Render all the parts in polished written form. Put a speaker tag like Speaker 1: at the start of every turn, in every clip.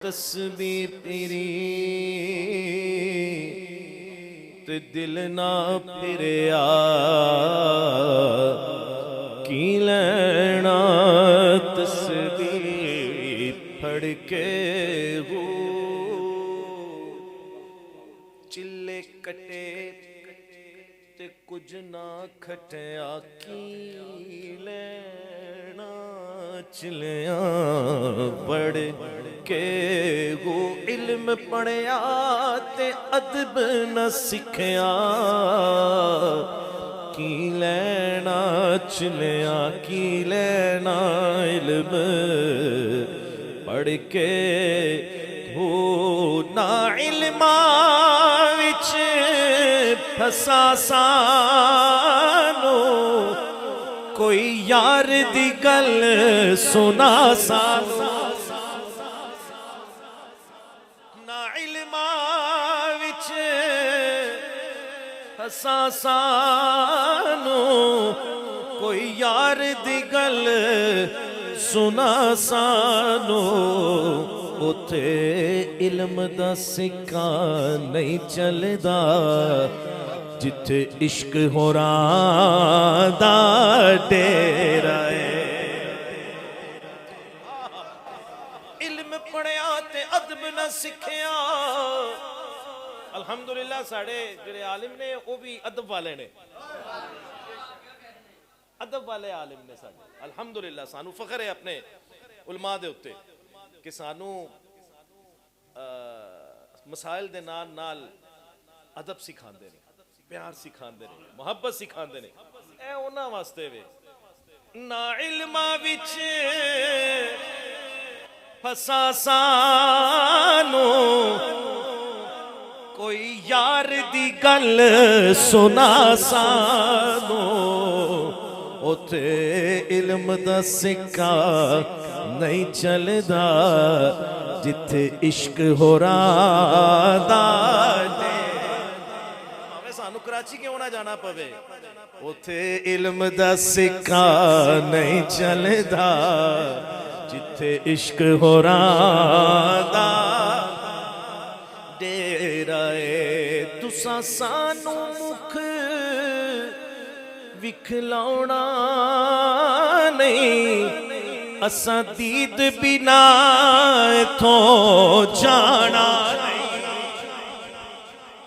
Speaker 1: तस्बीर तेरी ते दिल ना फिरिया की लेना तस्बीर फड़ के हो चिल्ले कटे ते कुछ ना खटिया की लेना चिलिया बड़ के वो इल्म पढ़िया ते अदब न सिखिया की लेना चिलिया की लेना इल्म पढ़ के हो ना इल्मा विच फसा सानो कोई यार दी गल सुना सानो ना इल्मा विच फसा सानो कोई यार दी गल सुना सानो उथे इल्म दा सिक्का नहीं चलदा जिथे इश्क होरां दा डेरा है। इल्म पढ़िया ते अदब न सिखिया। अल्हम्दुलिल्लाह साढ़े जिहड़े आलिम ने वो भी अदब वाले ने, अदब वाले आलिम ने साडे। अल्हम्दुलिल्लाह सानू फखर है अपने उलमा दे उत्ते कि सानू मसाइल दे नाल नाल अदब सिखांदे ने, प्यार सिखांदे ने, मोहब्बत सिखांदे ने। ए उन्हां वास्ते वे ना इल्मा विच फसा सानो कोई यार दी गल सुना सानो उथे इल्म दा सिक्का नहीं चलदा जिथे इश्क होरां दा भावे सानू कराची क्यों ना जाना पवे उथे इल्म दा सिक्का नहीं चलदा जिथे इश्क होरां दा डेरा है। तुसां सानू मुख विखलाउणा नहीं असां दीद बिना इथों जाना नहीं।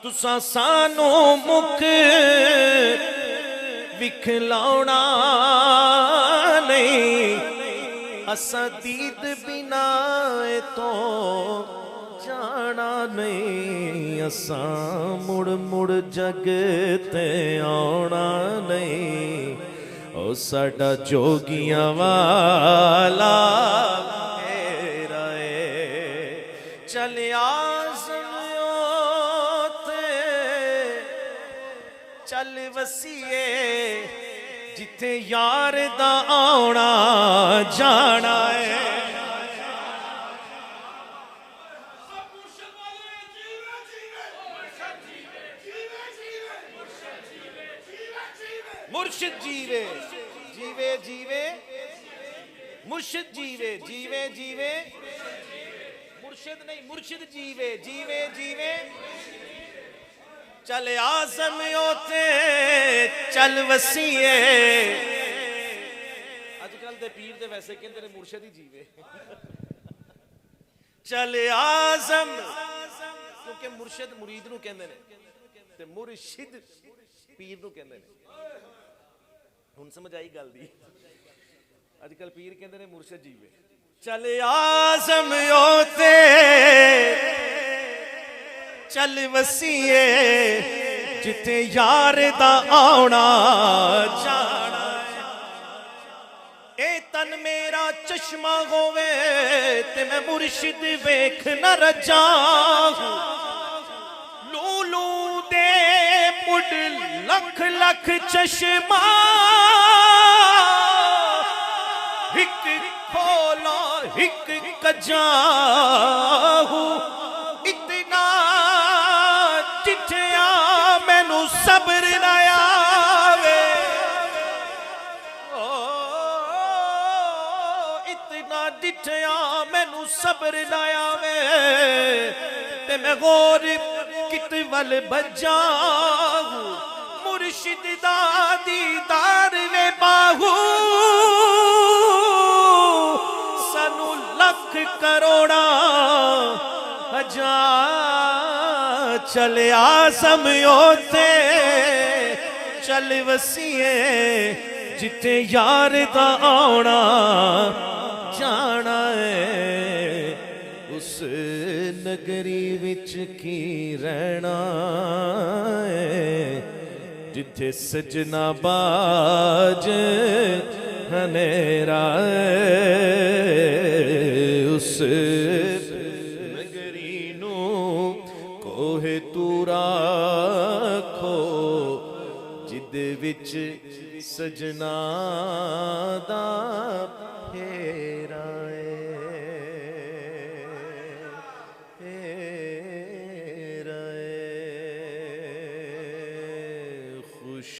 Speaker 1: तुसां सानू मुख विखलाउणा नहीं असां दीद बिना इथों जाना नहीं। असां मुड़ मुड़ जग ते आउणा नहीं ओ साडा जोगियां वाला मेरा है। चल आज़मियों ते चल वसीए जिथे यार दा आउणा जाना है। मुर्शिद जीवे जीवे जीवे मुर्शिद जीवे जीवे जीवे मुर्शिद नहीं मुर्शिद जीवे जीवे जीवे चल आज़म ओते चल वसीए। अजकल दे पीर दे वैसे कहंदे ने मुर्शिद ही जीवे चल आज़म क्योंकि मुर्शिद मुरीद नू कहंदे ने ते मुर्शिद पीर नू कहंदे ने। हुण समझ आई गल दी। अजकल पीर कहंदे ने मुर्शिद जीवे। चल आज़म ओते चल वसीए जिथे यार दा आउणा जाना। ए तन मेरा चश्मा होवे ते मैं मुर्शिद वेख न रजा। लूलू दे मुड लख लख चश्मा हिक खोलो हिक कजाहू इतना चिठिया मैनू सब्र न आवे। इतना डिठया मैनू सबर ना आवे ते मैं गौर कित वल बजा मुर्शिद दा दीदार वे बाहू सानू लख करोड़ा हजार चलिया समयोते चल वसीए जिथे यार दा आना जाना है उस नगरी विच की रहना है जिथे सजना बाज हनेरा उस नगरी नू कोहे तूरा खो जिदे विच सजना दा फेरा।